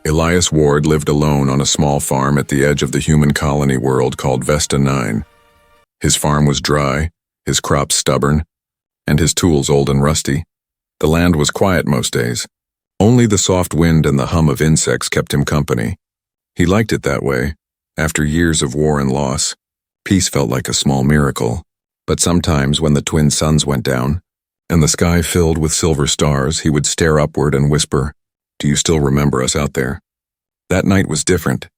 Elias Ward lived alone on a small farm at the edge of the human colony world called Vesta 9. His farm was dry, his crops stubborn, and his tools old and rusty. The land was quiet most days. Only the soft wind and the hum of insects kept him company. He liked it that way. After years of war and loss, peace felt like a small miracle. But sometimes when the twin suns went down, and the sky filled with silver stars, he would stare upward and whisper, "Do you still remember us out there?" That night was different.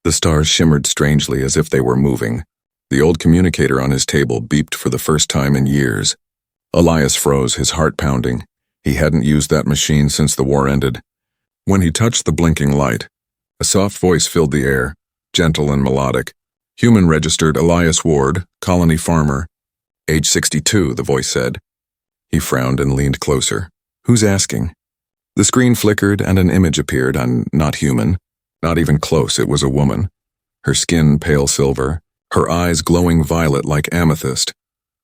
The stars shimmered strangely as if they were moving. The old communicator on his table beeped for the first time in years. Elias froze, his heart pounding. He hadn't used that machine since the war ended. When he touched the blinking light, a soft voice filled the air, gentle and melodic. "Human registered Elias Ward, colony farmer. Age 62, the voice said." He frowned and leaned closer. "Who's asking?" The screen flickered and an image appeared, not human, not even close. It was a woman. Her skin pale silver, her eyes glowing violet like amethyst,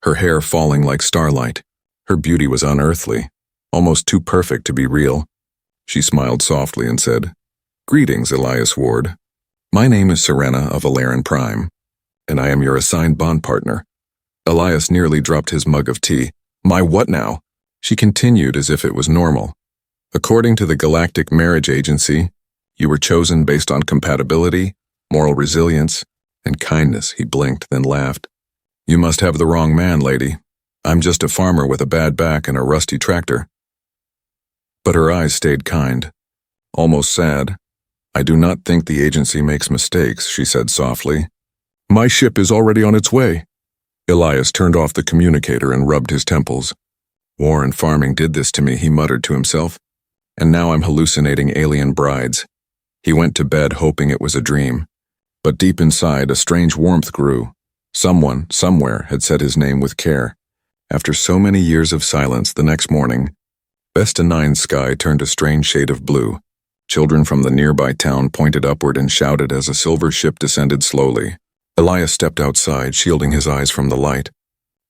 her hair falling like starlight. Her beauty was unearthly, almost too perfect to be real. She smiled softly and said, "Greetings, Elias Ward. My name is Serena of Alarin Prime, and I am your assigned bond partner." Elias nearly dropped his mug of tea. "My what now?" She continued as if it was normal. "According to the Galactic Marriage Agency, you were chosen based on compatibility, moral resilience, and kindness." He blinked, then laughed. "You must have the wrong man, lady. I'm just a farmer with a bad back and a rusty tractor." But her eyes stayed kind, almost sad. "I do not think the agency makes mistakes," she said softly. "My ship is already on its way." Elias turned off the communicator and rubbed his temples. "War and farming did this to me," he muttered to himself. "And now I'm hallucinating alien brides." He went to bed hoping it was a dream. But deep inside, a strange warmth grew. Someone, somewhere, had said his name with care. After so many years of silence, the next morning, Vesta 9's sky turned a strange shade of blue. Children from the nearby town pointed upward and shouted as a silver ship descended slowly. Elias stepped outside, shielding his eyes from the light.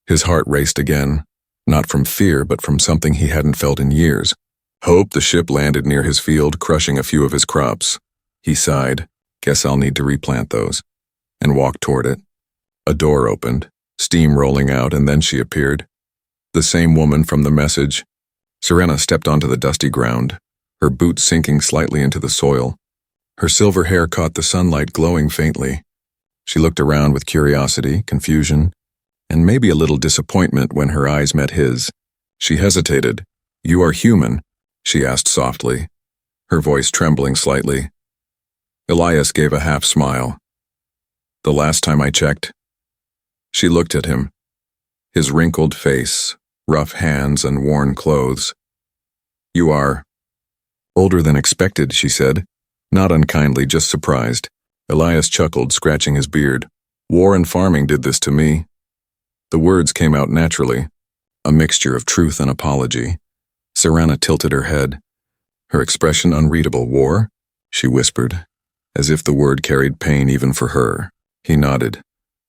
His heart raced again, not from fear, but from something he hadn't felt in years. Hope. The ship landed near his field, crushing a few of his crops. He sighed, "Guess I'll need to replant those," and walked toward it. A door opened, steam rolling out, and then she appeared. The same woman from the message. Serena stepped onto the dusty ground, her boots sinking slightly into the soil. Her silver hair caught the sunlight, glowing faintly. She looked around with curiosity, confusion, and maybe a little disappointment when her eyes met his. She hesitated. "You are human?" she asked softly, her voice trembling slightly. Elias gave a half smile. "The last time I checked." She looked at him. His wrinkled face, rough hands, and worn clothes. "You are older than expected," she said, not unkindly, just surprised. Elias chuckled, scratching his beard. "War and farming did this to me." The words came out naturally, a mixture of truth and apology. Serena tilted her head, her expression unreadable. "War?" she whispered, as if the word carried pain even for her. He nodded.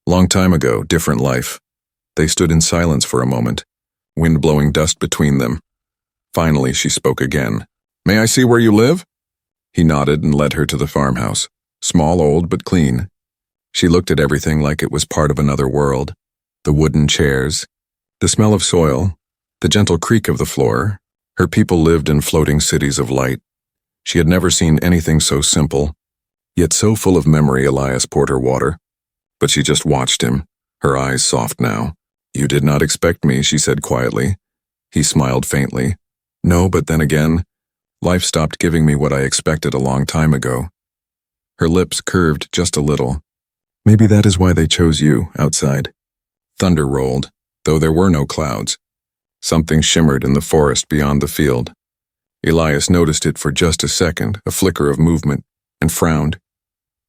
"Long time ago, different life." They stood in silence for a moment, wind blowing dust between them. Finally, she spoke again. "May I see where you live?" He nodded and led her to the farmhouse. Small, old, but clean. She looked at everything like it was part of another world. The wooden chairs, the smell of soil, the gentle creak of the floor. Her people lived in floating cities of light. She had never seen anything so simple, yet so full of memory. Elias poured her water, but she just watched him, her eyes soft now. "You did not expect me," she said quietly. He smiled faintly. "No, but then again, life stopped giving me what I expected a long time ago." Her lips curved just a little. "Maybe that is why they chose you, outside." Thunder rolled, though there were no clouds. Something shimmered in the forest beyond the field. Elias noticed it for just a second, a flicker of movement, and frowned.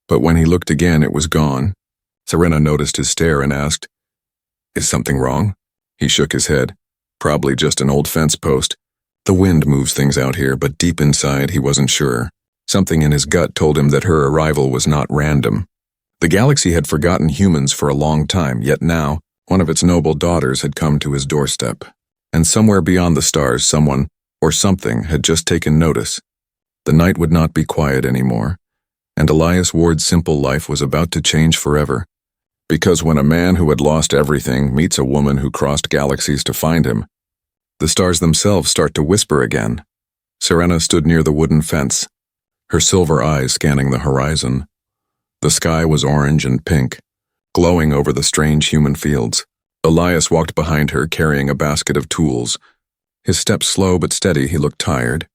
But when he looked again, it was gone. Serena noticed his stare and asked, "Is something wrong?" He shook his head. "Probably just an old fence post. The wind moves things out here," but deep inside he wasn't sure. Something in his gut told him that her arrival was not random. The galaxy had forgotten humans for a long time, yet now, one of its noble daughters had come to his doorstep. And somewhere beyond the stars, someone, or something, had just taken notice. The night would not be quiet anymore, and Elias Ward's simple life was about to change forever. Because when a man who had lost everything meets a woman who crossed galaxies to find him, the stars themselves start to whisper again. Serena stood near the wooden fence, her silver eyes scanning the horizon. The sky was orange and pink, glowing over the strange human fields. Elias walked behind her, carrying a basket of tools. His steps slow but steady, he looked tired.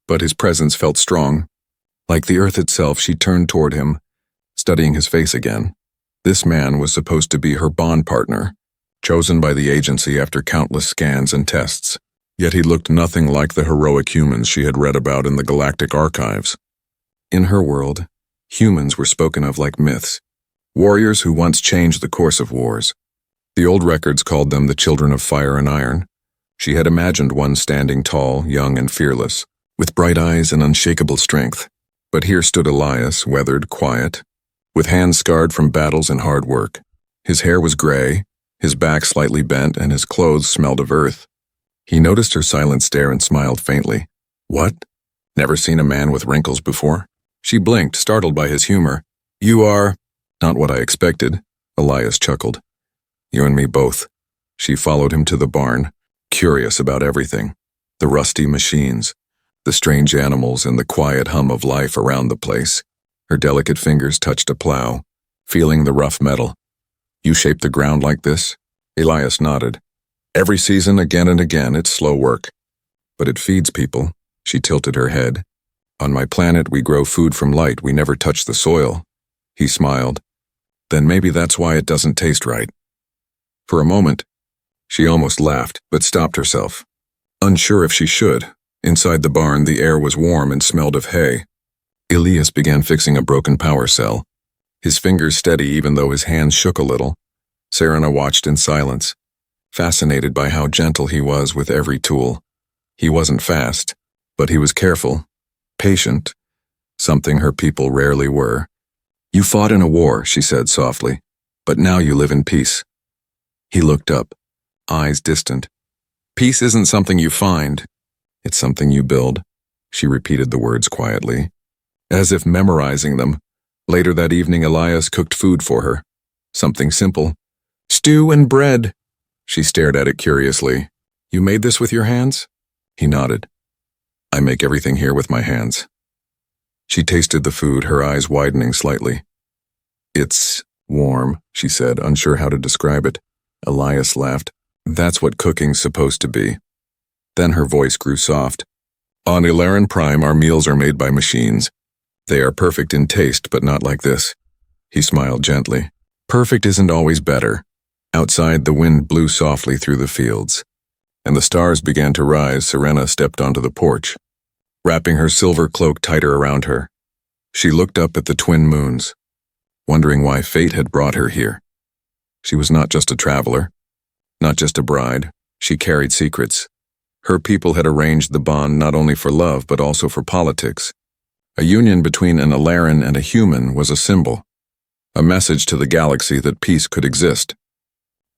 But his presence felt strong. Like the earth itself, she turned toward him, studying his face again. This man was supposed to be her bond partner, chosen by the agency after countless scans and tests. Yet he looked nothing like the heroic humans she had read about in the Galactic archives. In her world, humans were spoken of like myths, warriors who once changed the course of wars. The old records called them the children of fire and iron. She had imagined one standing tall, young and fearless, with bright eyes and unshakable strength. But here stood Elias, weathered, quiet, with hands scarred from battles and hard work. His hair was gray, his back slightly bent, and his clothes smelled of earth. He noticed her silent stare and smiled faintly. What? Never seen a man with wrinkles before? She blinked, startled by his humor. You are... Not what I expected, Elias chuckled. You and me both. She followed him to the barn, curious about everything. The rusty machines, the strange animals, and the quiet hum of life around the place. Her delicate fingers touched a plow, feeling the rough metal. You shape the ground like this? Elias nodded. Every season, again and again, it's slow work. But it feeds people. She tilted her head. On my planet, we grow food from light. We never touch the soil. He smiled. Then maybe that's why it doesn't taste right. For a moment, she almost laughed, but stopped herself. Unsure if she should. Inside the barn, the air was warm and smelled of hay. Elias began fixing a broken power cell. His fingers steady even though his hands shook a little. Serena watched in silence, fascinated by how gentle he was with every tool. He wasn't fast, but he was careful, patient, something her people rarely were. You fought in a war, she said softly, but now you live in peace. He looked up, eyes distant. Peace isn't something you find, it's something you build. She repeated the words quietly, as if memorizing them. Later that evening, Elias cooked food for her. Something simple. Stew and bread. She stared at it curiously. You made this with your hands? He nodded. I make everything here with my hands. She tasted the food, her eyes widening slightly. It's warm, she said, unsure how to describe it. Elias laughed. That's what cooking's supposed to be. Then her voice grew soft. On Ilaran Prime, our meals are made by machines. They are perfect in taste, but not like this. He smiled gently. Perfect isn't always better. Outside, the wind blew softly through the fields, and the stars began to rise. Serena stepped onto the porch, wrapping her silver cloak tighter around her. She looked up at the twin moons, wondering why fate had brought her here. She was not just a traveler, not just a bride. She carried secrets. Her people had arranged the bond not only for love, but also for politics. A union between an Ilaran and a human was a symbol, a message to the galaxy that peace could exist.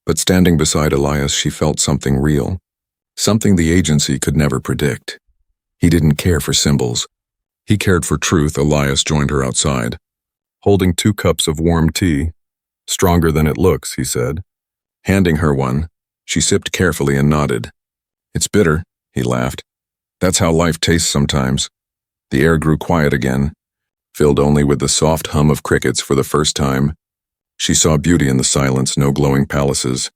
But standing beside Elias, she felt something real, something the agency could never predict. He didn't care for symbols. He cared for truth. Elias joined her outside, holding 2 cups of warm tea. Stronger than it looks, he said. Handing her one, she sipped carefully and nodded. It's bitter, he laughed. That's how life tastes sometimes. The air grew quiet again, filled only with the soft hum of crickets for the first time. She saw beauty in the silence, no glowing palaces,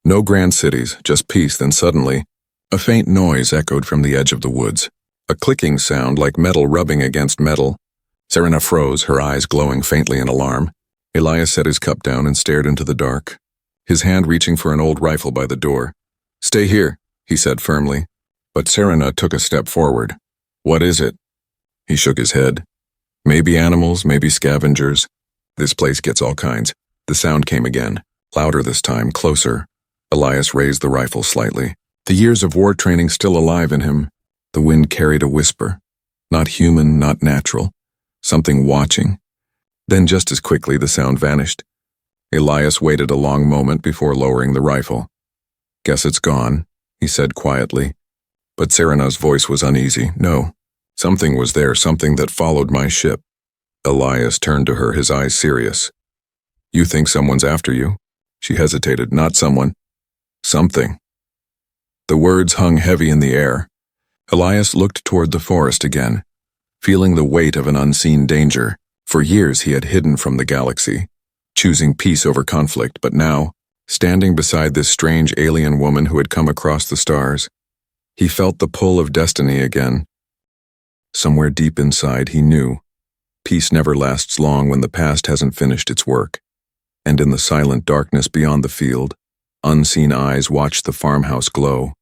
no grand cities, just peace. Then suddenly, a faint noise echoed from the edge of the woods, a clicking sound like metal rubbing against metal. Serena froze, her eyes glowing faintly in alarm. Elias set his cup down and stared into the dark, his hand reaching for an old rifle by the door. Stay here, he said firmly. But Serena took a step forward. What is it? He shook his head. Maybe animals, maybe scavengers. This place gets all kinds. The sound came again, louder this time, closer. Elias raised the rifle slightly, the years of war training still alive in him. The wind carried a whisper. Not human, not natural. Something watching. Then just as quickly the sound vanished. Elias waited a long moment before lowering the rifle. Guess it's gone, he said quietly. But Serena's voice was uneasy. No, Something was there, something that followed my ship. Elias turned to her, his eyes serious. You think someone's after you? She hesitated. Not someone. Something. The words hung heavy in the air. Elias looked toward the forest again, feeling the weight of an unseen danger. For years he had hidden from the galaxy, choosing peace over conflict, but now, standing beside this strange alien woman who had come across the stars, he felt the pull of destiny again. Somewhere deep inside he knew, peace never lasts long when the past hasn't finished its work. And in the silent darkness beyond the field, unseen eyes watched the farmhouse glow,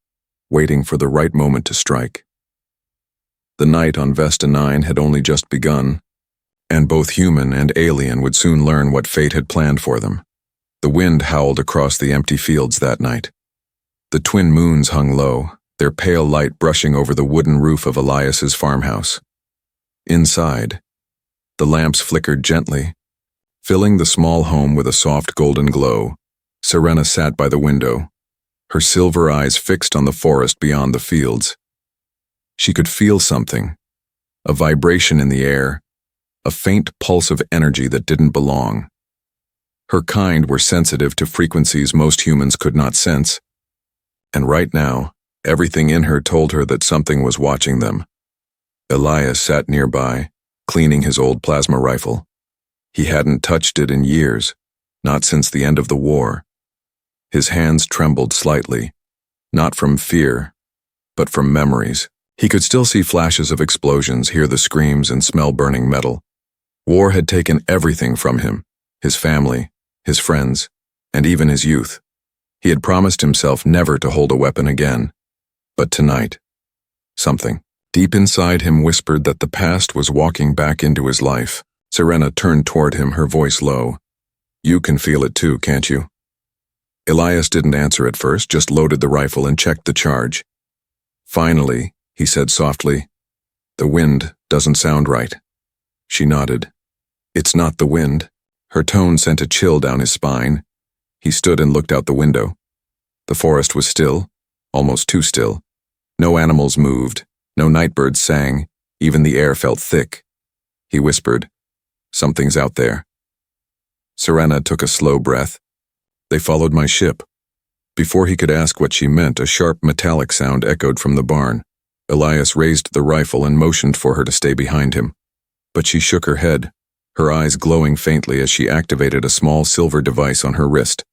waiting for the right moment to strike. The night on Vesta 9 had only just begun, and both human and alien would soon learn what fate had planned for them. The wind howled across the empty fields that night. The twin moons hung low, their pale light brushing over the wooden roof of Elias's farmhouse. Inside, the lamps flickered gently, filling the small home with a soft golden glow. Serena sat by the window, her silver eyes fixed on the forest beyond the fields. She could feel something, a vibration in the air, a faint pulse of energy that didn't belong. Her kind were sensitive to frequencies most humans could not sense, and right now, everything in her told her that something was watching them. Elias sat nearby, cleaning his old plasma rifle. He hadn't touched it in years, not since the end of the war. His hands trembled slightly, not from fear, but from memories. He could still see flashes of explosions, hear the screams, and smell burning metal. War had taken everything from him, his family, his friends, and even his youth. He had promised himself never to hold a weapon again. But tonight, something deep inside him whispered that the past was walking back into his life. Serena turned toward him, her voice low. You can feel it too, can't you? Elias didn't answer at first, just loaded the rifle and checked the charge. Finally, he said softly, the wind doesn't sound right. She nodded. It's not the wind. Her tone sent a chill down his spine. He stood and looked out the window. The forest was still, almost too still. No animals moved, no nightbirds sang, even the air felt thick. He whispered, something's out there. Serena took a slow breath. They followed my ship. Before he could ask what she meant, a sharp metallic sound echoed from the barn. Elias raised the rifle and motioned for her to stay behind him. But she shook her head, her eyes glowing faintly as she activated a small silver device on her wrist.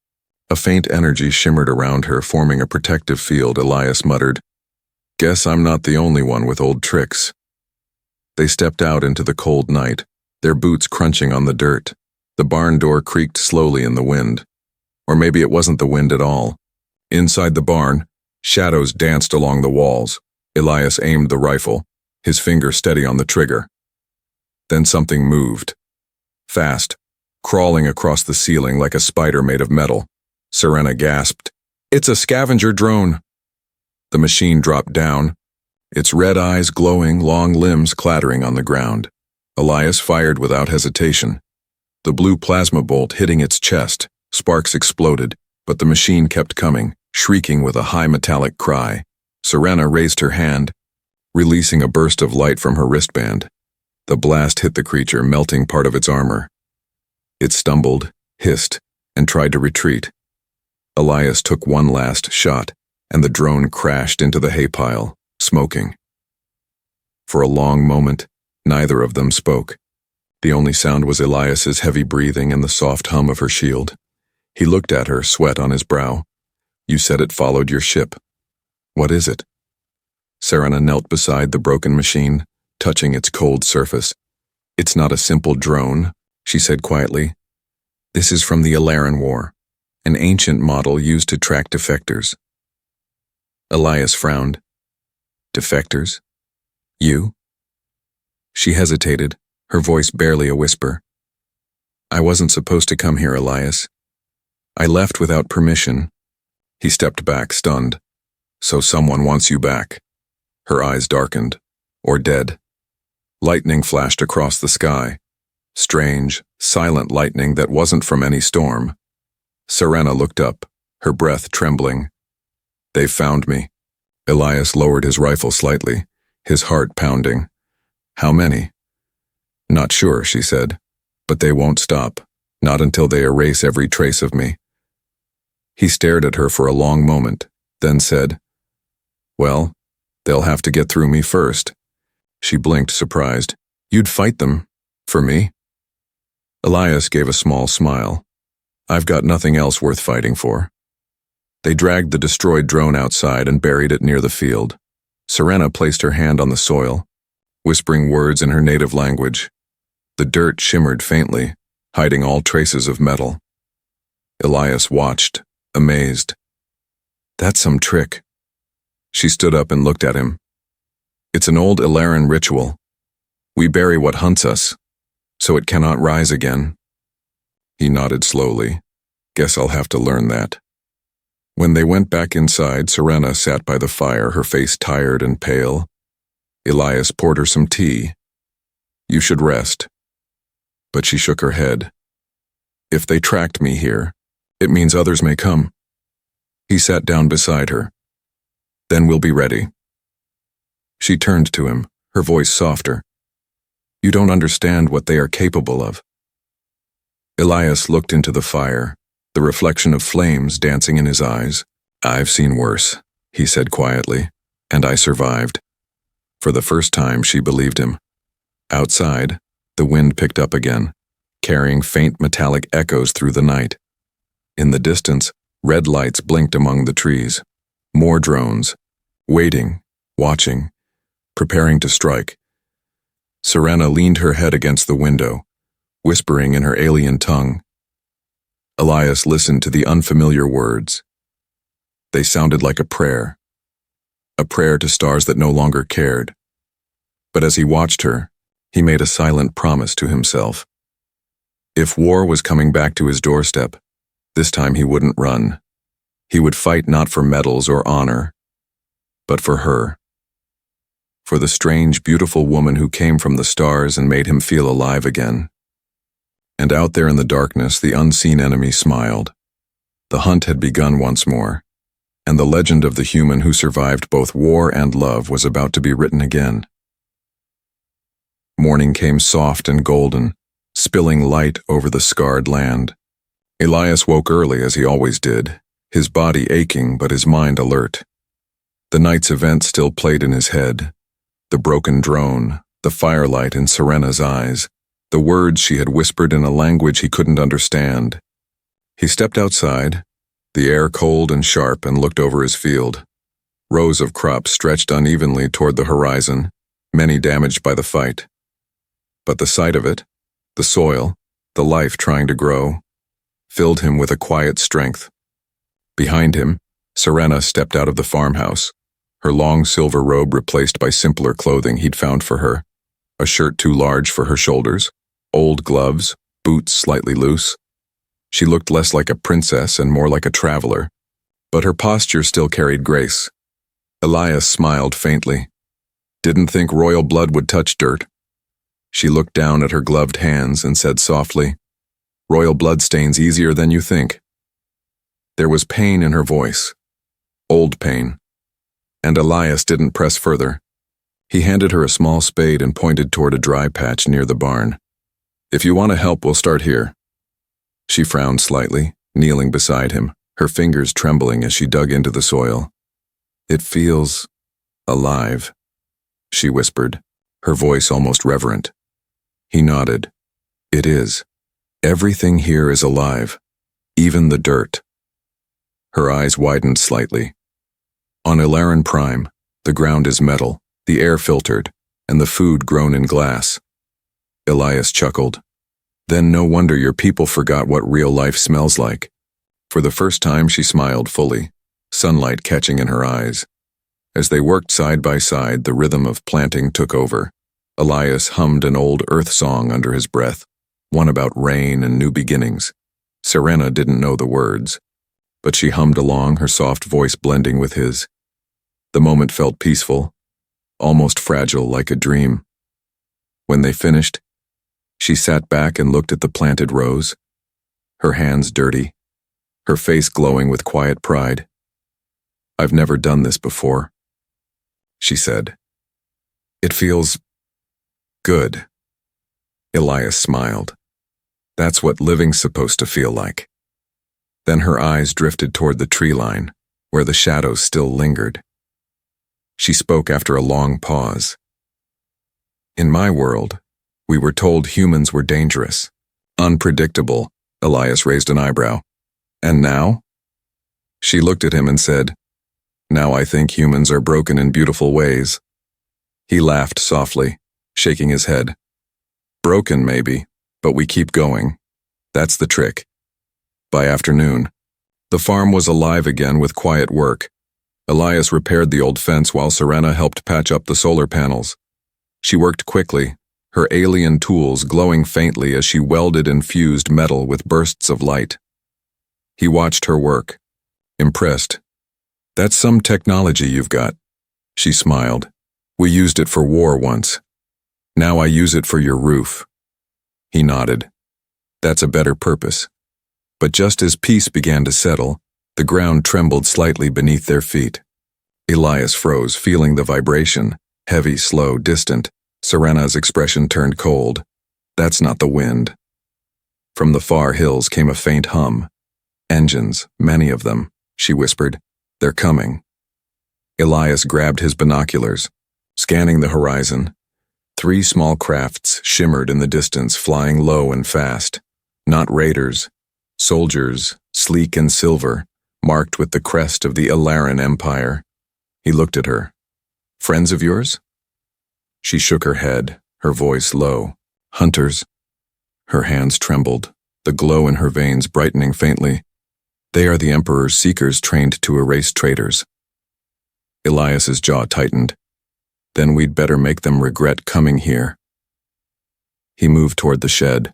A faint energy shimmered around her, forming a protective field. Elias muttered, Guess I'm not the only one with old tricks. They stepped out into the cold night, their boots crunching on the dirt. The barn door creaked slowly in the wind. Or maybe it wasn't the wind at all. Inside the barn, shadows danced along the walls. Elias aimed the rifle, his finger steady on the trigger. Then something moved. Fast, crawling across the ceiling like a spider made of metal. Serena gasped, It's a scavenger drone. The machine dropped down, its red eyes glowing, long limbs clattering on the ground. Elias fired without hesitation. The blue plasma bolt hitting its chest, sparks exploded, but the machine kept coming, shrieking with a high metallic cry. Serena raised her hand, releasing a burst of light from her wristband. The blast hit the creature, melting part of its armor. It stumbled, hissed, and tried to retreat. Elias took one last shot, and the drone crashed into the hay pile, smoking. For a long moment, neither of them spoke. The only sound was Elias's heavy breathing and the soft hum of her shield. He looked at her, sweat on his brow. You said it followed your ship. What is it? Serena knelt beside the broken machine, touching its cold surface. It's not a simple drone, she said quietly. This is from the Alaran War, an ancient model used to track defectors. Elias frowned. Defectors? You? She hesitated, her voice barely a whisper. I wasn't supposed to come here, Elias. I left without permission. He stepped back, stunned. So someone wants you back. Her eyes darkened, or dead. Lightning flashed across the sky. Strange, silent lightning that wasn't from any storm. Serena looked up, her breath trembling. They found me. Elias lowered his rifle slightly, his heart pounding. How many? Not sure, she said, but they won't stop, not until they erase every trace of me. He stared at her for a long moment, then said, Well, they'll have to get through me first. She blinked, surprised. You'd fight them? For me? Elias gave a small smile. I've got nothing else worth fighting for. They dragged the destroyed drone outside and buried it near the field. Serena placed her hand on the soil, whispering words in her native language. The dirt shimmered faintly, hiding all traces of metal. Elias watched, amazed. That's some trick. She stood up and looked at him. It's an old Ilaran ritual. We bury what hunts us, so it cannot rise again. He nodded slowly. Guess I'll have to learn that. When they went back inside, Serena sat by the fire, her face tired and pale. Elias poured her some tea. You should rest. But she shook her head. If they tracked me here, it means others may come. He sat down beside her. Then we'll be ready. She turned to him, her voice softer. You don't understand what they are capable of. Elias looked into the fire, the reflection of flames dancing in his eyes. I've seen worse, he said quietly, and I survived. For the first time, she believed him. Outside, the wind picked up again, carrying faint metallic echoes through the night. In the distance, red lights blinked among the trees. More drones, waiting, watching, preparing to strike. Serena leaned her head against the window, whispering in her alien tongue. Elias listened to the unfamiliar words. They sounded like a prayer to stars that no longer cared. But as he watched her, he made a silent promise to himself. If war was coming back to his doorstep, this time he wouldn't run. He would fight not for medals or honor, but for her. For the strange, beautiful woman who came from the stars and made him feel alive again. And out there in the darkness, the unseen enemy smiled. The hunt had begun once more, and the legend of the human who survived both war and love was about to be written again. Morning came soft and golden, spilling light over the scarred land. Elias woke early as he always did, his body aching but his mind alert. The night's events still played in his head. The broken drone, the firelight in Serena's eyes, the words she had whispered in a language he couldn't understand. He stepped outside, the air cold and sharp, and looked over his field. Rows of crops stretched unevenly toward the horizon, many damaged by the fight. But the sight of it, the soil, the life trying to grow, filled him with a quiet strength. Behind him, Serena stepped out of the farmhouse, her long silver robe replaced by simpler clothing he'd found for her, a shirt too large for her shoulders, old gloves, boots slightly loose. She looked less like a princess and more like a traveler, but her posture still carried grace. Elias smiled faintly. Didn't think royal blood would touch dirt. She looked down at her gloved hands and said softly, Royal blood stains easier than you think. There was pain in her voice, old pain, and Elias didn't press further. He handed her a small spade and pointed toward a dry patch near the barn. If you want to help, we'll start here. She frowned slightly, kneeling beside him, her fingers trembling as she dug into the soil. It feels alive, she whispered, her voice almost reverent. He nodded. It is. Everything here is alive, even the dirt. Her eyes widened slightly. On Ilaran Prime, the ground is metal, the air filtered, and the food grown in glass. Elias chuckled. Then no wonder your people forgot what real life smells like. For the first time she smiled fully, sunlight catching in her eyes. As they worked side by side, the rhythm of planting took over. Elias hummed an old earth song under his breath, one about rain and new beginnings. Serena didn't know the words, but she hummed along, her soft voice blending with his. The moment felt peaceful, almost fragile like a dream. When they finished, she sat back and looked at the planted rows, her hands dirty, her face glowing with quiet pride. I've never done this before, she said. It feels Good. Elias smiled. That's what living's supposed to feel like. Then her eyes drifted toward the tree line, where the shadows still lingered. She spoke after a long pause. In my world, we were told humans were dangerous, unpredictable. Elias raised an eyebrow. And now? She looked at him and said, Now I think humans are broken in beautiful ways. He laughed softly, shaking his head. Broken, maybe, but we keep going. That's the trick. By afternoon, the farm was alive again with quiet work. Elias repaired the old fence while Serena helped patch up the solar panels. She worked quickly, her alien tools glowing faintly as she welded and fused metal with bursts of light. He watched her work, impressed. That's some technology you've got. She smiled. We used it for war once. Now I use it for your roof. He nodded. That's a better purpose. But just as peace began to settle, the ground trembled slightly beneath their feet. Elias froze, feeling the vibration, heavy, slow, distant. Serena's expression turned cold. That's not the wind. From the far hills came a faint hum. Engines, many of them, she whispered. They're coming. Elias grabbed his binoculars, scanning the horizon. 3 small crafts shimmered in the distance, flying low and fast. Not raiders, soldiers, sleek and silver, marked with the crest of the Ilaran Empire. He looked at her. Friends of yours? She shook her head, her voice low. Hunters. Her hands trembled, the glow in her veins brightening faintly. They are the Emperor's seekers trained to erase traitors. Elias's jaw tightened. Then we'd better make them regret coming here. He moved toward the shed,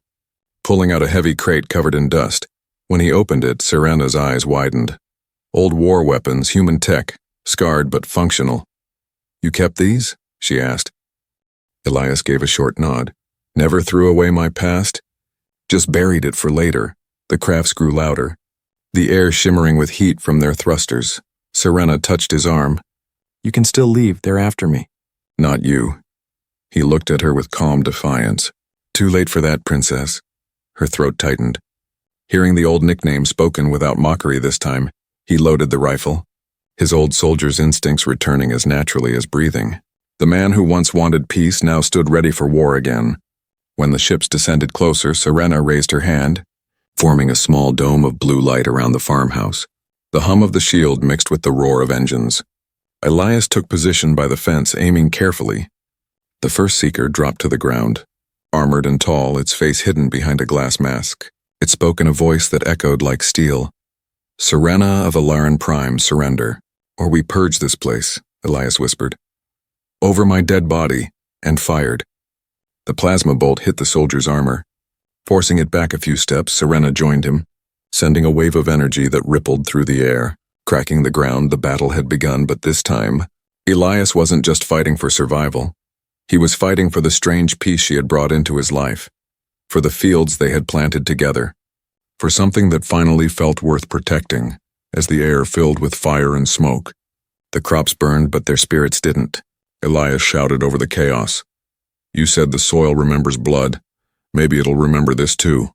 pulling out a heavy crate covered in dust. When he opened it, Serena's eyes widened. Old war weapons, human tech, scarred but functional. You kept these? She asked. Elias gave a short nod. Never threw away my past? Just buried it for later. The crafts grew louder, the air shimmering with heat from their thrusters. Serena touched his arm. You can still leave, they're after me. Not you. He looked at her with calm defiance. Too late for that, princess. Her throat tightened. Hearing the old nickname spoken without mockery this time, he loaded the rifle, his old soldier's instincts returning as naturally as breathing. The man who once wanted peace now stood ready for war again. When the ships descended closer, Serena raised her hand, forming a small dome of blue light around the farmhouse. The hum of the shield mixed with the roar of engines. Elias took position by the fence, aiming carefully. The first seeker dropped to the ground, armored and tall, its face hidden behind a glass mask. It spoke in a voice that echoed like steel. Serena of Ilaran Prime, surrender, or we purge this place, Elias whispered. Over my dead body, and fired. The plasma bolt hit the soldier's armor. Forcing it back a few steps, Serena joined him, sending a wave of energy that rippled through the air. Cracking the ground, the battle had begun, but this time, Elias wasn't just fighting for survival. He was fighting for the strange peace she had brought into his life, for the fields they had planted together, for something that finally felt worth protecting, as the air filled with fire and smoke. The crops burned, but their spirits didn't. Elias shouted over the chaos. You said the soil remembers blood. Maybe it'll remember this too.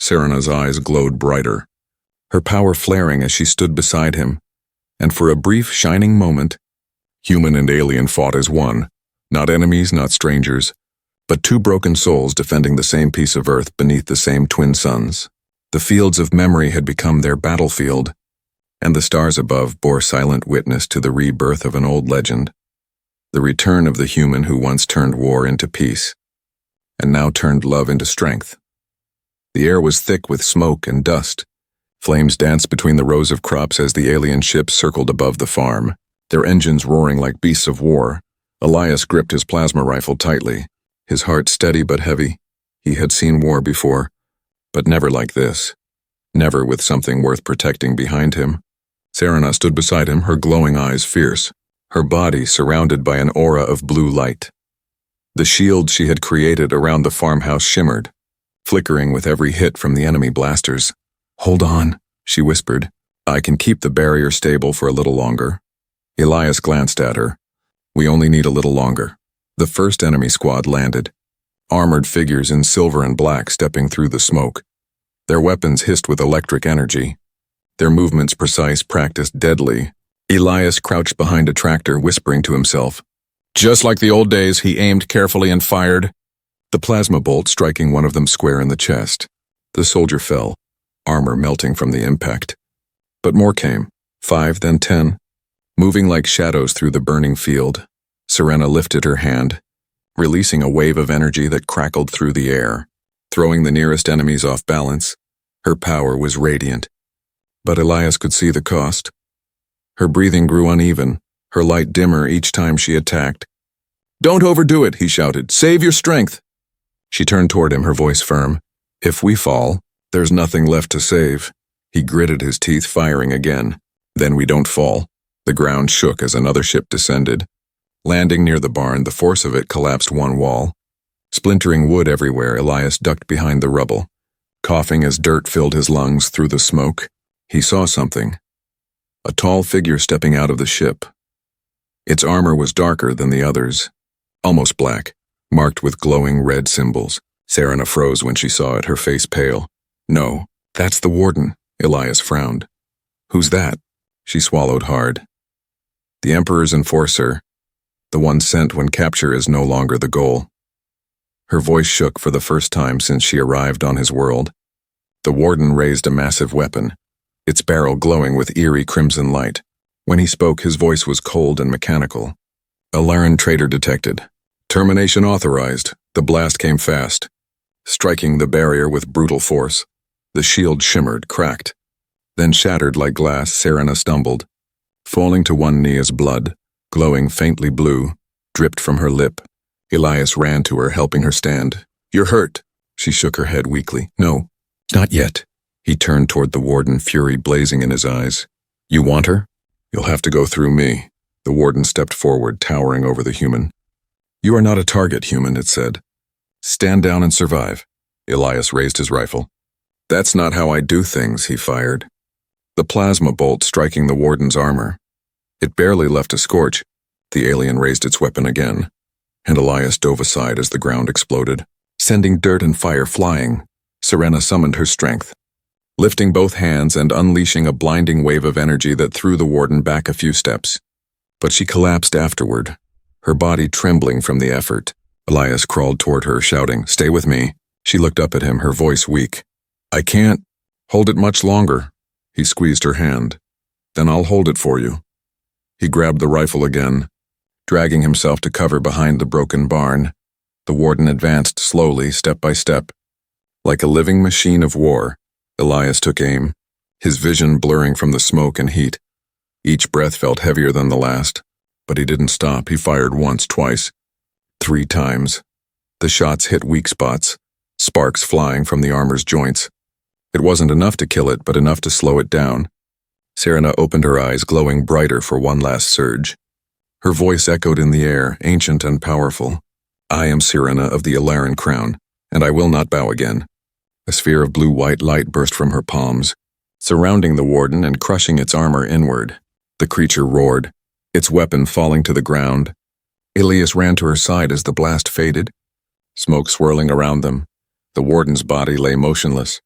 Serena's eyes glowed brighter, her power flaring as she stood beside him, and for a brief, shining moment, human and alien fought as one, not enemies, not strangers, but 2 broken souls defending the same piece of earth beneath the same twin suns. The fields of memory had become their battlefield, and the stars above bore silent witness to the rebirth of an old legend, the return of the human who once turned war into peace, and now turned love into strength. The air was thick with smoke and dust. Flames danced between the rows of crops as the alien ships circled above the farm, their engines roaring like beasts of war. Elias gripped his plasma rifle tightly, his heart steady but heavy. He had seen war before, but never like this. Never with something worth protecting behind him. Serena stood beside him, her glowing eyes fierce, her body surrounded by an aura of blue light. The shield she had created around the farmhouse shimmered, flickering with every hit from the enemy blasters. Hold on, she whispered. I can keep the barrier stable for a little longer. Elias glanced at her. We only need a little longer. The first enemy squad landed, armored figures in silver and black stepping through the smoke. Their weapons hissed with electric energy. Their movements precise, practiced deadly. Elias crouched behind a tractor, whispering to himself. Just like the old days, he aimed carefully and fired, the plasma bolt striking one of them square in the chest. The soldier fell, armor melting from the impact. But more came, 5, then 10. Moving like shadows through the burning field, Serena lifted her hand, releasing a wave of energy that crackled through the air, throwing the nearest enemies off balance. Her power was radiant. But Elias could see the cost. Her breathing grew uneven, her light dimmer each time she attacked. "Don't overdo it," he shouted. "Save your strength." She turned toward him, her voice firm. "If we fall, there's nothing left to save." He gritted his teeth, firing again. "Then we don't fall." The ground shook as another ship descended. Landing near the barn, the force of it collapsed one wall. Splintering wood everywhere, Elias ducked behind the rubble. Coughing as dirt filled his lungs through the smoke, he saw something. A tall figure stepping out of the ship. Its armor was darker than the others, almost black, marked with glowing red symbols. Serena froze when she saw it, her face pale. "No, that's the warden," Elias frowned. "Who's that?" She swallowed hard. "The Emperor's enforcer, the one sent when capture is no longer the goal." Her voice shook for the first time since she arrived on his world. The warden raised a massive weapon, its barrel glowing with eerie crimson light. When he spoke, his voice was cold and mechanical. "A Laren traitor detected. Termination authorized." The blast came fast, striking the barrier with brutal force. The shield shimmered, cracked, then shattered like glass. Serena stumbled, falling to one knee as blood, glowing faintly blue, dripped from her lip. Elias ran to her, helping her stand. "You're hurt." She shook her head weakly. "No, not yet." He turned toward the warden, fury blazing in his eyes. "You want her? You'll have to go through me." The warden stepped forward, towering over the human. "You are not a target, human," it said. "Stand down and survive." Elias raised his rifle. "That's not how I do things," he fired. The plasma bolt striking the warden's armor. It barely left a scorch. The alien raised its weapon again, and Elias dove aside as the ground exploded, sending dirt and fire flying. Serena summoned her strength, lifting both hands and unleashing a blinding wave of energy that threw the warden back a few steps. But she collapsed afterward, her body trembling from the effort. Elias crawled toward her, shouting, "Stay with me." She looked up at him, her voice weak. "I can't hold it much longer." He squeezed her hand. "Then I'll hold it for you." He grabbed the rifle again, dragging himself to cover behind the broken barn. The warden advanced slowly, step by step. Like a living machine of war, Elias took aim, his vision blurring from the smoke and heat. Each breath felt heavier than the last, but he didn't stop. He fired once, twice, 3 times. The shots hit weak spots, sparks flying from the armor's joints. It wasn't enough to kill it, but enough to slow it down. Serena opened her eyes, glowing brighter for one last surge. Her voice echoed in the air, ancient and powerful. "I am Serena of the Alaran crown, and I will not bow again." A sphere of blue-white light burst from her palms, surrounding the warden and crushing its armor inward. The creature roared, its weapon falling to the ground. Elias ran to her side as the blast faded, smoke swirling around them. The warden's body lay motionless,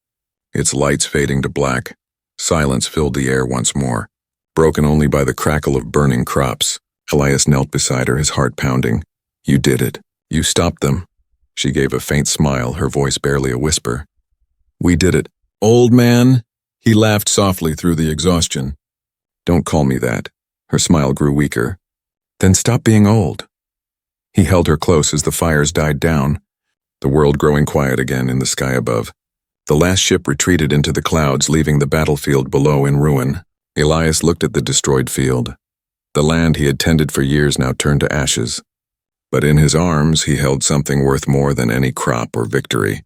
its lights fading to black. Silence filled the air once more, broken only by the crackle of burning crops. Elias knelt beside her, his heart pounding. "You did it. You stopped them." She gave a faint smile, her voice barely a whisper. "We did it. Old man?" He laughed softly through the exhaustion. "Don't call me that." Her smile grew weaker. "Then stop being old." He held her close as the fires died down, the world growing quiet again in the sky above. The last ship retreated into the clouds, leaving the battlefield below in ruin. Elias looked at the destroyed field. The land he had tended for years now turned to ashes. But in his arms he held something worth more than any crop or victory.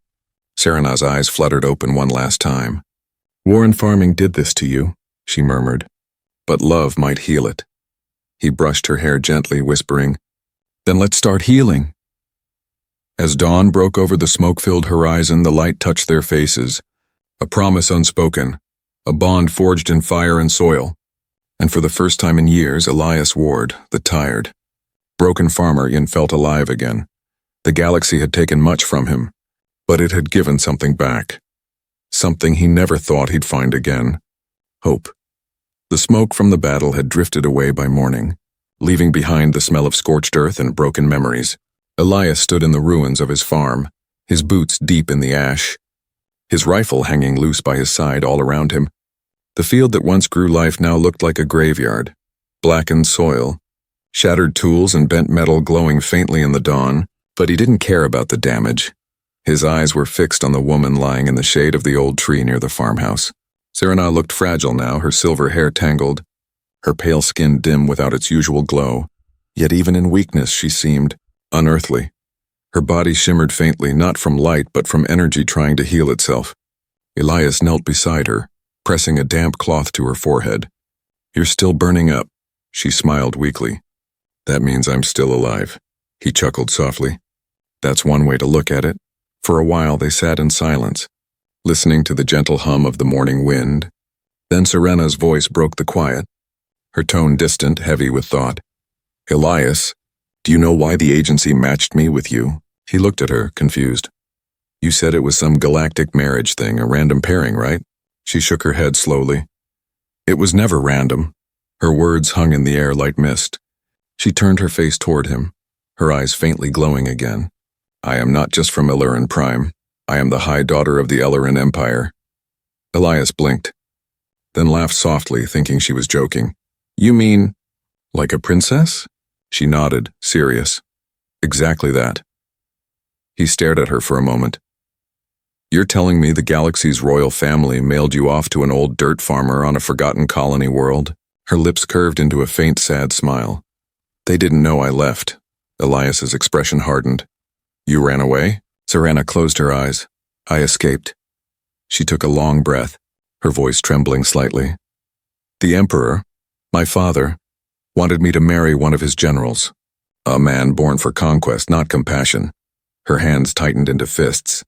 Serena's eyes fluttered open one last time. "War and farming did this to you," she murmured. "But love might heal it." He brushed her hair gently, whispering, "Then let's start healing." As dawn broke over the smoke-filled horizon, the light touched their faces. A promise unspoken, a bond forged in fire and soil. And for the first time in years, Elias Ward, the tired, Broken farmer, Yin felt alive again. The galaxy had taken much from him, but it had given something back. Something he never thought he'd find again. Hope. The smoke from the battle had drifted away by morning, leaving behind the smell of scorched earth and broken memories. Elias stood in the ruins of his farm, his boots deep in the ash, his rifle hanging loose by his side all around him. The field that once grew life now looked like a graveyard. Blackened soil, shattered tools and bent metal glowing faintly in the dawn, but he didn't care about the damage. His eyes were fixed on the woman lying in the shade of the old tree near the farmhouse. Serena looked fragile now, her silver hair tangled, her pale skin dim without its usual glow. Yet even in weakness she seemed unearthly. Her body shimmered faintly, not from light but from energy trying to heal itself. Elias knelt beside her, pressing a damp cloth to her forehead. "You're still burning up," she smiled weakly. "That means I'm still alive," he chuckled softly. "That's one way to look at it." For a while they sat in silence, listening to the gentle hum of the morning wind. Then Serena's voice broke the quiet, her tone distant, heavy with thought. "Elias, do you know why the agency matched me with you?" He looked at her, confused. "You said it was some galactic marriage thing, a random pairing, right?" She shook her head slowly. "It was never random." Her words hung in the air like mist. She turned her face toward him, her eyes faintly glowing again. "I am not just from Illyrin Prime. I am the High Daughter of the Illyrin Empire." Elias blinked, then laughed softly, thinking she was joking. "You mean, like a princess?" She nodded, serious. "Exactly that." He stared at her for a moment. "You're telling me the galaxy's royal family mailed you off to an old dirt farmer on a forgotten colony world?" Her lips curved into a faint, sad smile. "They didn't know I left." Elias's expression hardened. "You ran away?" Serena closed her eyes. "I escaped." She took a long breath, her voice trembling slightly. "The Emperor, my father, wanted me to marry one of his generals. A man born for conquest, not compassion." Her hands tightened into fists.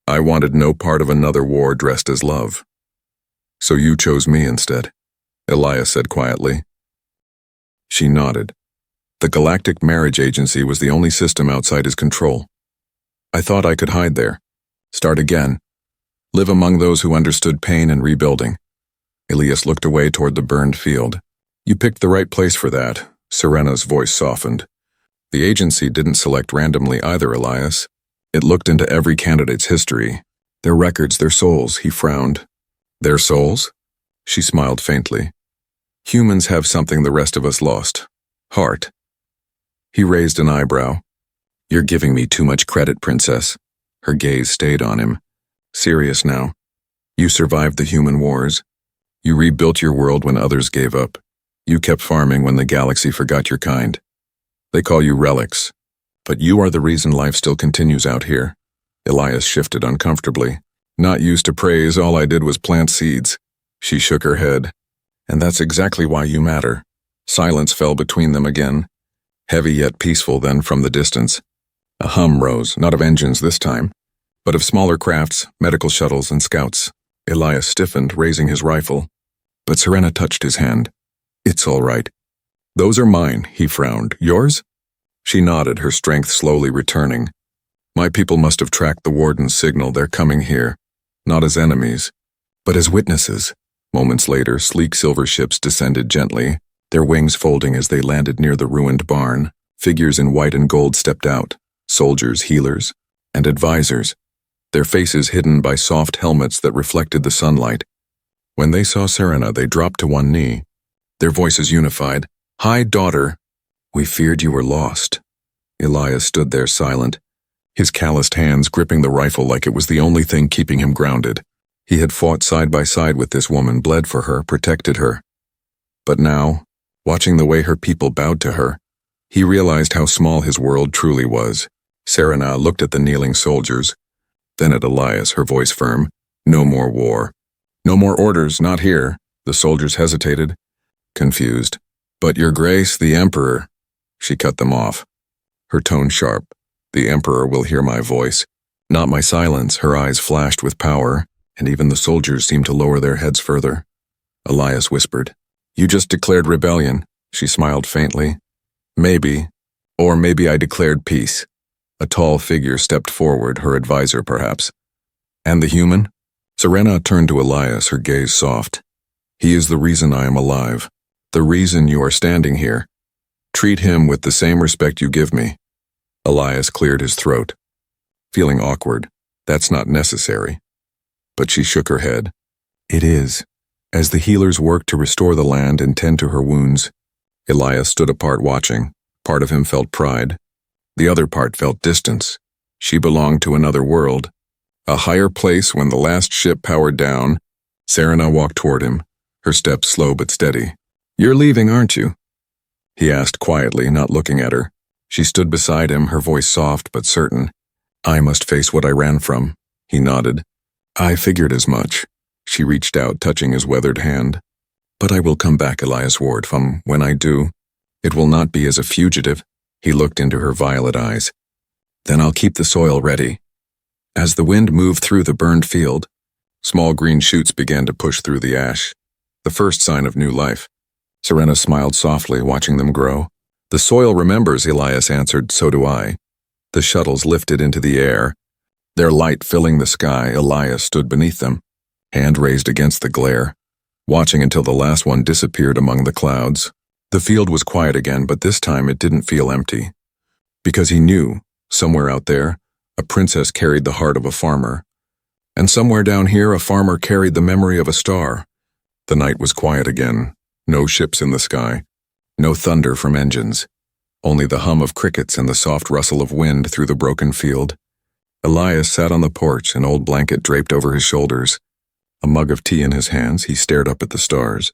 "I wanted no part of another war dressed as love. So you chose me instead," Elias said quietly. She nodded. The Galactic Marriage Agency was the only system outside his control. "I thought I could hide there, start again, live among those who understood pain and rebuilding." Elias looked away toward the burned field. "You picked the right place for that." Serena's voice softened. "The agency didn't select randomly either, Elias. It looked into every candidate's history, their records, their souls." He frowned. "Their souls?" She smiled faintly. "Humans have something the rest of us lost. Heart." He raised an eyebrow. "You're giving me too much credit, Princess." Her gaze stayed on him. "Serious now. You survived the human wars. You rebuilt your world when others gave up. You kept farming when the galaxy forgot your kind. They call you relics, but you are the reason life still continues out here." Elias shifted uncomfortably. "Not used to praise, all I did was plant seeds." She shook her head. "And that's exactly why you matter." Silence fell between them again, heavy yet peaceful. Then from the distance, a hum rose, not of engines this time, but of smaller crafts, medical shuttles, and scouts. Elias stiffened, raising his rifle, but Serena touched his hand. "It's all right." "Those are mine," he frowned. "Yours?" She nodded, her strength slowly returning. "My people must have tracked the warden's signal. They're coming here, not as enemies, but as witnesses." Moments later, sleek silver ships descended gently, their wings folding as they landed near the ruined barn. Figures in white and gold stepped out, soldiers, healers, and advisors, their faces hidden by soft helmets that reflected the sunlight. When they saw Serena, they dropped to one knee, their voices unified. "High Daughter, we feared you were lost." Elias stood there silent, his calloused hands gripping the rifle like it was the only thing keeping him grounded. He had fought side by side with this woman, bled for her, protected her. But now, watching the way her people bowed to her, he realized how small his world truly was. Serena looked at the kneeling soldiers, then at Elias, her voice firm. "No more war. No more orders, not here." The soldiers hesitated, confused. "But your grace, the Emperor." She cut them off, her tone sharp. "The Emperor will hear my voice, not my silence." Her eyes flashed with power, and even the soldiers seemed to lower their heads further. Elias whispered, "You just declared rebellion." She smiled faintly. "Maybe. Or maybe I declared peace. A tall figure stepped forward, her advisor perhaps. And the human? Serena turned to Elias, her gaze soft. He is the reason I am alive. The reason you are standing here. Treat him with the same respect you give me. Elias cleared his throat. Feeling awkward. That's not necessary. But she shook her head. It is. As the healers worked to restore the land and tend to her wounds, Elias stood apart watching. Part of him felt pride. The other part felt distance. She belonged to another world. A higher place when the last ship powered down. Serena walked toward him, her steps slow but steady. You're leaving, aren't you? He asked quietly, not looking at her. She stood beside him, her voice soft but certain. I must face what I ran from. He nodded. I figured as much. She reached out, touching his weathered hand. But I will come back, Elias Ward. When I do, it will not be as a fugitive. He looked into her violet eyes. Then I'll keep the soil ready. As the wind moved through the burned field, small green shoots began to push through the ash, the first sign of new life. Serena smiled softly, watching them grow. The soil remembers, Elias answered, so do I. The shuttles lifted into the air, their light filling the sky. Elias stood beneath them, hand raised against the glare, watching until the last one disappeared among the clouds. The field was quiet again, but this time it didn't feel empty. Because he knew, somewhere out there, a princess carried the heart of a farmer. And somewhere down here, a farmer carried the memory of a star. The night was quiet again. No ships in the sky. No thunder from engines. Only the hum of crickets and the soft rustle of wind through the broken field. Elias sat on the porch, an old blanket draped over his shoulders. A mug of tea in his hands, he stared up at the stars.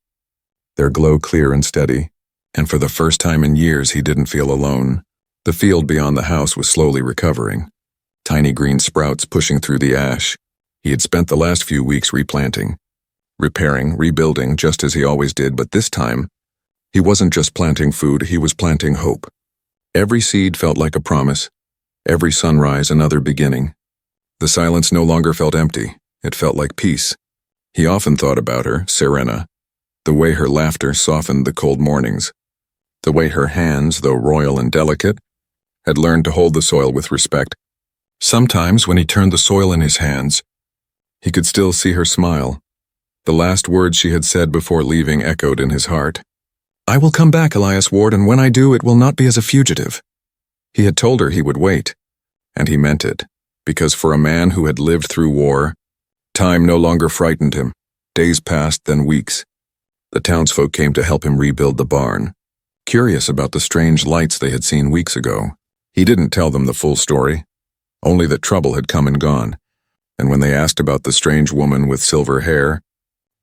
Their glow clear and steady, and for the first time in years he didn't feel alone. The field beyond the house was slowly recovering. Tiny green sprouts pushing through the ash. He had spent the last few weeks replanting, repairing, rebuilding, just as he always did, but this time, he wasn't just planting food, he was planting hope. Every seed felt like a promise, every sunrise another beginning. The silence no longer felt empty, it felt like peace. He often thought about her, Serena, the way her laughter softened the cold mornings, the way her hands, though royal and delicate, had learned to hold the soil with respect. Sometimes, when he turned the soil in his hands, he could still see her smile. The last words she had said before leaving echoed in his heart. I will come back, Elias Ward, and when I do, it will not be as a fugitive. He had told her he would wait, and he meant it, because for a man who had lived through war, time no longer frightened him. Days passed, then weeks. The townsfolk came to help him rebuild the barn, curious about the strange lights they had seen weeks ago. He didn't tell them the full story, only that trouble had come and gone, and when they asked about the strange woman with silver hair,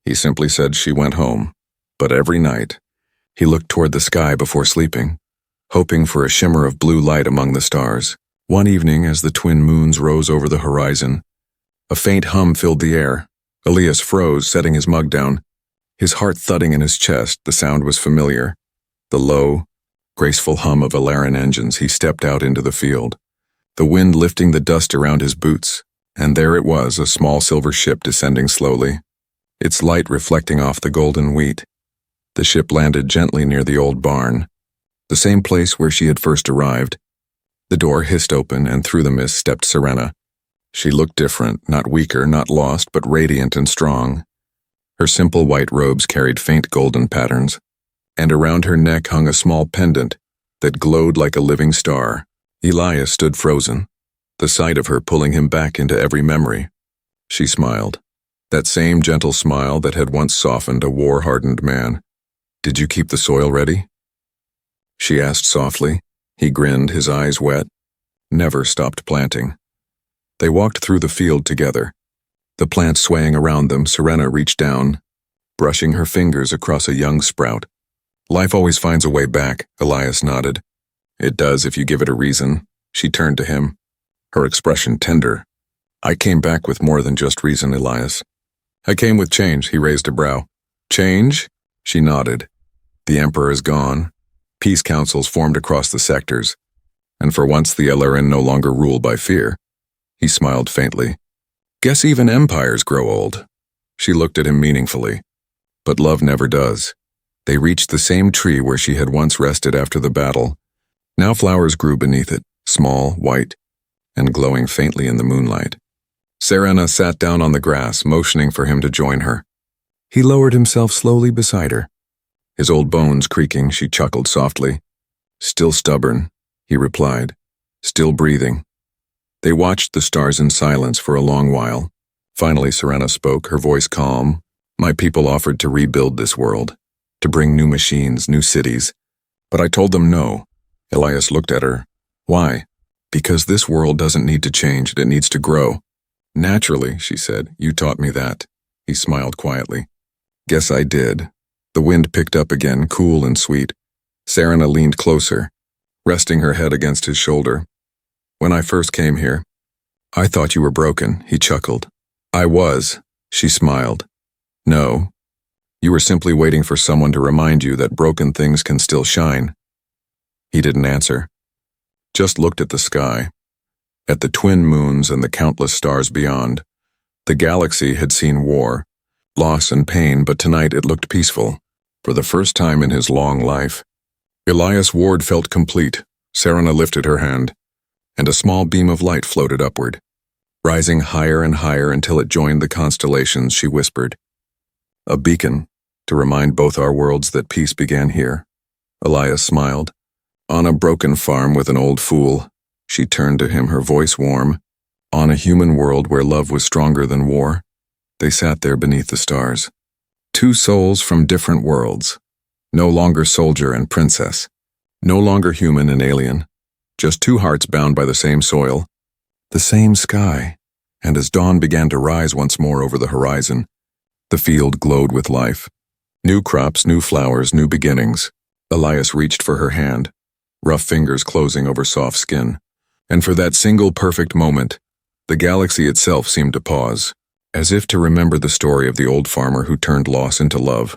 he simply said she went home. But every night, he looked toward the sky before sleeping, hoping for a shimmer of blue light among the stars. One evening, as the twin moons rose over the horizon, a faint hum filled the air. Elias froze, setting his mug down, his heart thudding in his chest. The sound was familiar. The low, graceful hum of Alaran engines. He stepped out into the field, the wind lifting the dust around his boots, and there it was, a small silver ship descending slowly, its light reflecting off the golden wheat. The ship landed gently near the old barn, the same place where she had first arrived. The door hissed open, and through the mist stepped Serena. She looked different, not weaker, not lost, but radiant and strong. Her simple white robes carried faint golden patterns, and around her neck hung a small pendant that glowed like a living star. Elias stood frozen, the sight of her pulling him back into every memory. She smiled, that same gentle smile that had once softened a war-hardened man. Did you keep the soil ready? She asked softly. He grinned, his eyes wet. Never stopped planting. They walked through the field together. The plants swaying around them, Serena reached down, brushing her fingers across a young sprout. Life always finds a way back, Elias nodded. It does if you give it a reason. She turned to him, her expression tender. I came back with more than just reason, Elias. I came with change, he raised a brow. Change? She nodded. The Emperor is gone. Peace councils formed across the sectors, and for once the Alaran no longer rule by fear. He smiled faintly. Guess even empires grow old. She looked at him meaningfully. But love never does. They reached the same tree where she had once rested after the battle, Now flowers grew beneath it, small, white, and glowing faintly in the moonlight. Serena sat down on the grass, motioning for him to join her. He lowered himself slowly beside her. His old bones creaking, she chuckled softly. "Still stubborn," he replied. "Still breathing." They watched the stars in silence for a long while. Finally, Serena spoke, her voice calm. "My people offered to rebuild this world, to bring new machines, new cities. But I told them no." Elias looked at her. "Why?" "Because this world doesn't need to change, it needs to grow." "Naturally," she said. "You taught me that." He smiled quietly. "Guess I did." The wind picked up again, cool and sweet. Serena leaned closer, resting her head against his shoulder. "When I first came here, I thought you were broken," he chuckled. "I was," she smiled. "No. You were simply waiting for someone to remind you that broken things can still shine." He didn't answer, just looked at the sky, at the twin moons and the countless stars beyond. The galaxy had seen war, loss and pain, but tonight it looked peaceful, for the first time in his long life. Elias Ward felt complete. Serena lifted her hand, and a small beam of light floated upward. Rising higher and higher until it joined the constellations, she whispered, "A beacon, to remind both our worlds that peace began here." Elias smiled. "On a broken farm with an old fool," she turned to him, her voice warm. "On a human world where love was stronger than war." They sat there beneath the stars. Two souls from different worlds. No longer soldier and princess. No longer human and alien. Just two hearts bound by the same soil. The same sky. And as dawn began to rise once more over the horizon, the field glowed with life. New crops, new flowers, new beginnings. Elias reached for her hand, rough fingers closing over soft skin. And for that single perfect moment, the galaxy itself seemed to pause, as if to remember the story of the old farmer who turned loss into love,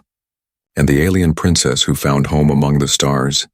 and the alien princess who found home among the stars.